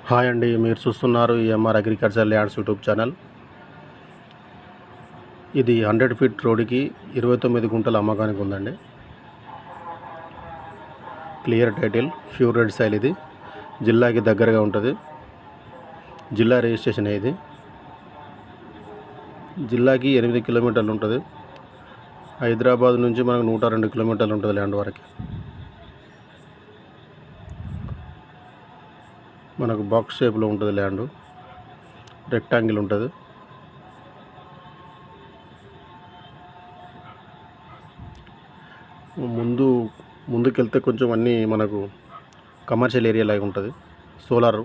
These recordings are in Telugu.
హాయ్ అండి, మీరు చూస్తున్నారు MR agriculture lands YouTube channel. ఇది 100 ఫీట్ రోడ్డుకి 29 గుంటల అమ్మకానికి ఉందండి. Clear title, pure red soil. ఇది జిల్లాకి దగ్గరగా ఉంటుంది. జిల్లా రిజిస్ట్రేషన్ ఇది. జిల్లాకి 8 కిలోమీటర్లు ఉంటుంది. హైదరాబాద్ నుంచి మనకు 102 కిలోమీటర్లు ఉంటుంది ల్యాండ్ వరకు. మనకు బాక్స్ షేప్లో ఉంటుంది ల్యాండ్, రెక్టాంగిల్ ఉంటుంది. ముందుకెళ్తే కొంచెం అన్నీ మనకు కమర్షియల్ ఏరియా లాగా ఉంటుంది. సోలార్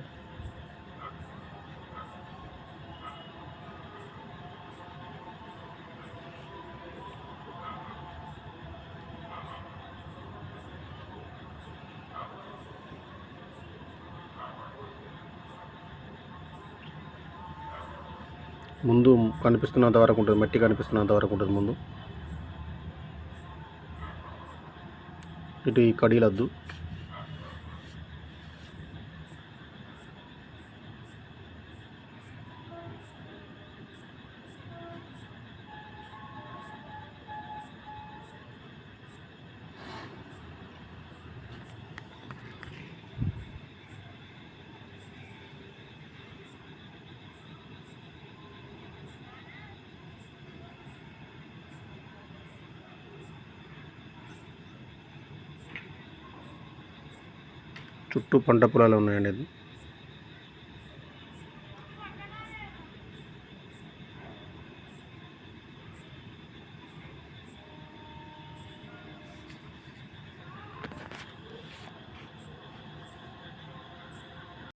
ముందు కనిపిస్తున్నంత వరకు ఉంటుంది. మట్టి కనిపిస్తున్నంత వరకు ఉంటుంది ముందు. ఇటు ఈ కడీలద్దు. చుట్టూ పంట పొలాలు ఉన్నాయండి. ఇది